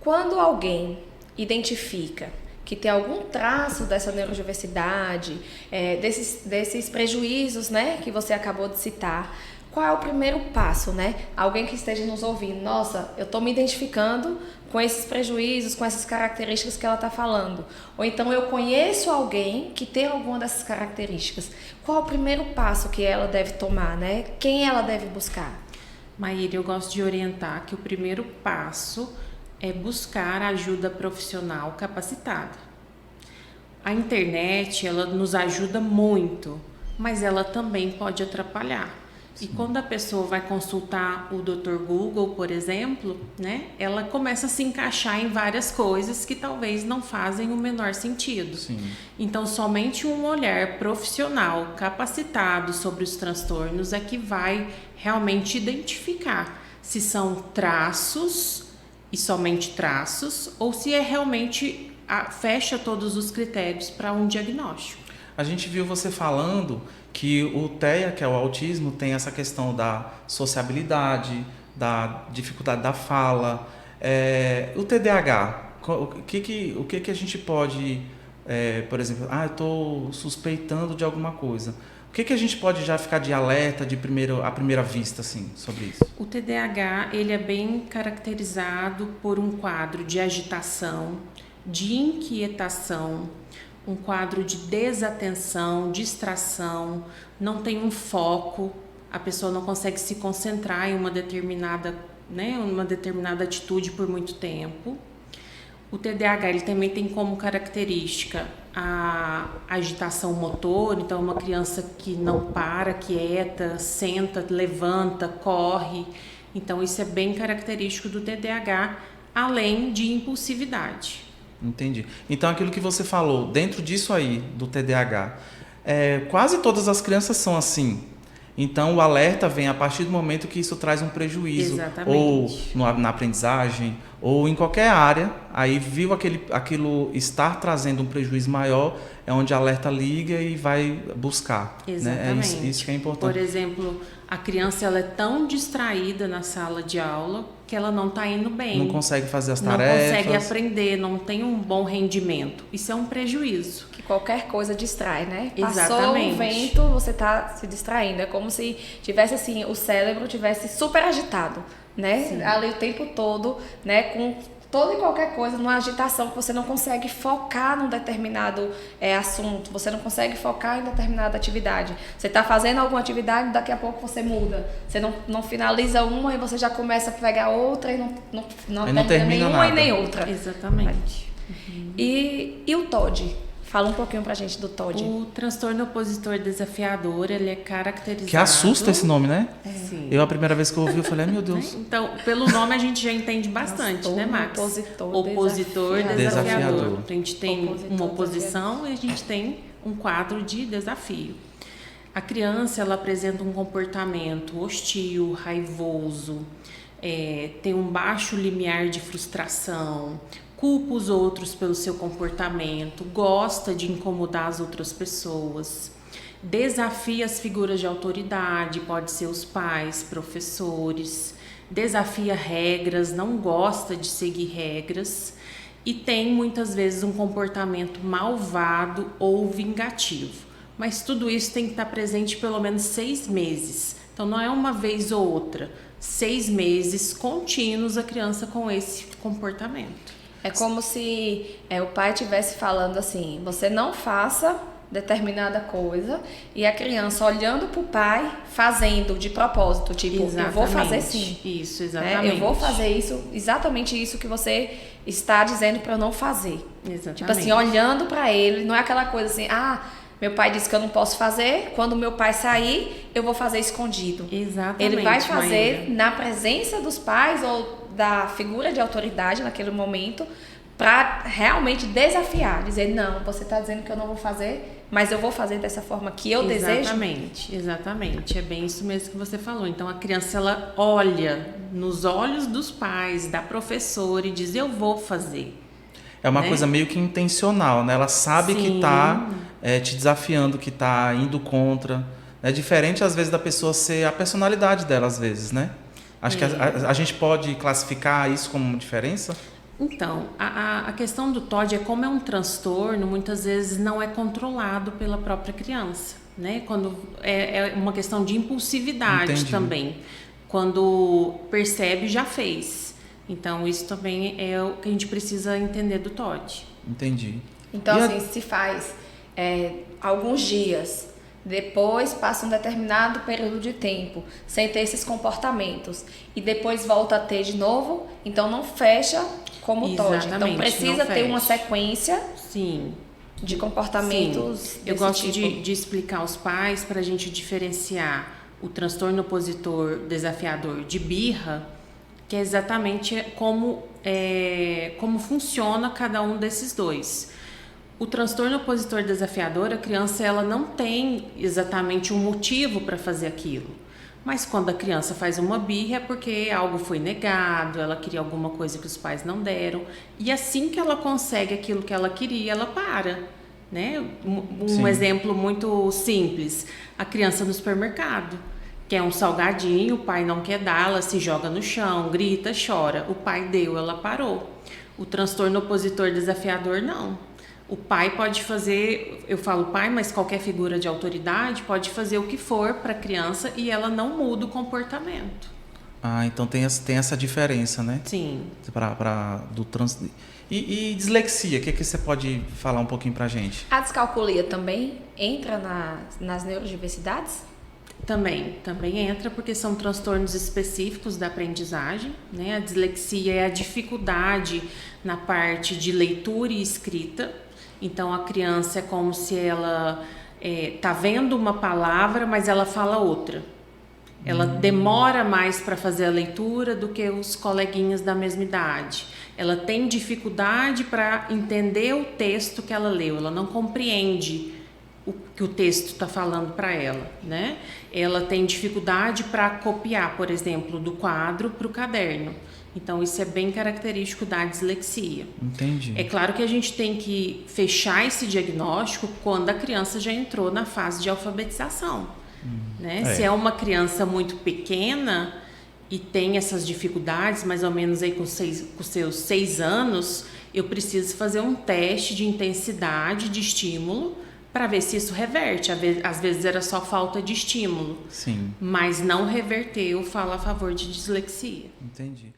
Quando alguém identifica que tem algum traço dessa neurodiversidade, desses prejuízos, né, que você acabou de citar, qual é o primeiro passo, né? Alguém que esteja nos ouvindo, nossa, eu estou me identificando com esses prejuízos, com essas características que ela está falando. Ou então eu conheço alguém que tem alguma dessas características. Qual é o primeiro passo que ela deve tomar, né? Quem ela deve buscar? Maíra, eu gosto de orientar que o primeiro passo é buscar ajuda profissional capacitada. A internet, ela nos ajuda muito, mas ela também pode atrapalhar. Sim. E quando a pessoa vai consultar o Dr. Google, por exemplo, né, ela começa a se encaixar em várias coisas que talvez não fazem o menor sentido. Sim. Então, somente um olhar profissional capacitado sobre os transtornos é que vai realmente identificar se são traços e somente traços, ou se é realmente fecha todos os critérios para um diagnóstico. A gente viu você falando que o TEA, que é o autismo, tem essa questão da sociabilidade, da dificuldade da fala. O TDAH, o que a gente pode, por exemplo, eu estou suspeitando de alguma coisa. O que a gente pode já ficar de alerta à primeira vista, assim, sobre isso? O TDAH, ele é bem caracterizado por um quadro de agitação, de inquietação, um quadro de desatenção, distração, não tem um foco, a pessoa não consegue se concentrar em uma determinada atitude por muito tempo. O TDAH, ele também tem como característica a agitação motor, então uma criança que não para, quieta, senta, levanta, corre. Então isso é bem característico do TDAH, além de impulsividade. Entendi. Então aquilo que você falou, dentro disso aí, do TDAH, quase todas as crianças são assim. Então o alerta vem a partir do momento que isso traz um prejuízo. Exatamente. Ou na aprendizagem, ou em qualquer área, aí viu aquilo estar trazendo um prejuízo maior, é onde a alerta liga e vai buscar. Exatamente. Né? Isso que é importante. Por exemplo, a criança ela é tão distraída na sala de aula que ela não está indo bem. Não consegue fazer as tarefas. Não consegue aprender, não tem um bom rendimento. Isso é um prejuízo. Que qualquer coisa distrai, né? Exatamente. Passou um vento, você está se distraindo. É como se tivesse assim, o cérebro tivesse super agitado, né? Sim. Ali o tempo todo, né? Com toda e qualquer coisa, numa agitação que você não consegue focar num determinado assunto, você não consegue focar em determinada atividade. Você está fazendo alguma atividade, daqui a pouco você muda. Você não finaliza uma e você já começa a pegar outra e não termina nenhuma nada. E nem outra. Exatamente. Uhum. E o TOD? Fala um pouquinho pra gente do TOD. O transtorno opositor desafiador, ele é caracterizado... Que assusta esse nome, né? Sim. Eu, a primeira vez que eu ouvi, eu falei, meu Deus. Então, pelo nome a gente já entende bastante, né, Max? Opositor desafiador. A gente tem uma oposição e a gente tem um quadro de desafio. A criança, ela apresenta um comportamento hostil, raivoso, tem um baixo limiar de frustração, culpa os outros pelo seu comportamento, gosta de incomodar as outras pessoas, desafia as figuras de autoridade, pode ser os pais, professores, desafia regras, não gosta de seguir regras e tem muitas vezes um comportamento malvado ou vingativo. Mas tudo isso tem que estar presente pelo menos 6 meses. Então não é uma vez ou outra, 6 meses contínuos a criança com esse comportamento. É como se o pai estivesse falando assim, você não faça determinada coisa, e a criança olhando para o pai, fazendo de propósito, tipo, exatamente. Eu vou fazer sim. Isso, exatamente. Eu vou fazer isso, exatamente isso que você está dizendo para eu não fazer. Exatamente. Tipo assim, olhando para ele, não é aquela coisa assim, meu pai disse que eu não posso fazer, quando meu pai sair, eu vou fazer escondido. Exatamente. Ele vai fazer na presença dos pais ou da figura de autoridade naquele momento para realmente desafiar, dizer, não, você está dizendo que eu não vou fazer, mas eu vou fazer dessa forma que eu desejo. Exatamente, é bem isso mesmo que você falou. Então a criança, ela olha nos olhos dos pais, da professora e diz, eu vou fazer. É uma coisa meio que intencional, né? Ela sabe que está te desafiando, que está indo contra. É diferente, às vezes, da pessoa ser a personalidade dela, às vezes, né? Acho que a gente pode classificar isso como uma diferença? Então, a questão do TOD é como é um transtorno, muitas vezes não é controlado pela própria criança, né? Quando é uma questão de impulsividade. Entendi. Também. Quando percebe, já fez. Então, isso também é o que a gente precisa entender do TOD. Entendi. Então, assim, se faz alguns dias, depois passa um determinado período de tempo sem ter esses comportamentos e depois volta a ter de novo, então não fecha como TOD. Então precisa ter uma sequência. Sim. De comportamentos. Sim. Eu gosto de explicar aos pais para a gente diferenciar o transtorno opositor desafiador de birra, que é exatamente como funciona cada um desses dois. O transtorno opositor desafiador, a criança ela não tem exatamente um motivo para fazer aquilo. Mas quando a criança faz uma birra é porque algo foi negado, ela queria alguma coisa que os pais não deram. E assim que ela consegue aquilo que ela queria, ela para. Né? Um exemplo muito simples, a criança no supermercado. Quer um salgadinho, o pai não quer dar, ela se joga no chão, grita, chora. O pai deu, ela parou. O transtorno opositor desafiador, não. O pai pode fazer, eu falo pai, mas qualquer figura de autoridade pode fazer o que for para a criança e ela não muda o comportamento. Ah, então tem essa diferença, né? Sim. E dislexia, o que você pode falar um pouquinho para a gente? A descalculia também entra nas neurodiversidades? Também entra porque são transtornos específicos da aprendizagem, né? A dislexia é a dificuldade na parte de leitura e escrita. Então, a criança é como se ela tá vendo uma palavra, mas ela fala outra. Ela demora mais para fazer a leitura do que os coleguinhas da mesma idade. Ela tem dificuldade para entender o texto que ela leu. Ela não compreende o que o texto está falando para ela, né? Ela tem dificuldade para copiar, por exemplo, do quadro para o caderno. Então, isso é bem característico da dislexia. Entendi. É claro que a gente tem que fechar esse diagnóstico quando a criança já entrou na fase de alfabetização. Né? Se é uma criança muito pequena e tem essas dificuldades, mais ou menos aí com seus 6 anos, eu preciso fazer um teste de intensidade de estímulo para ver se isso reverte. Às vezes era só falta de estímulo. Sim. Mas não reverteu, fala a favor de dislexia. Entendi.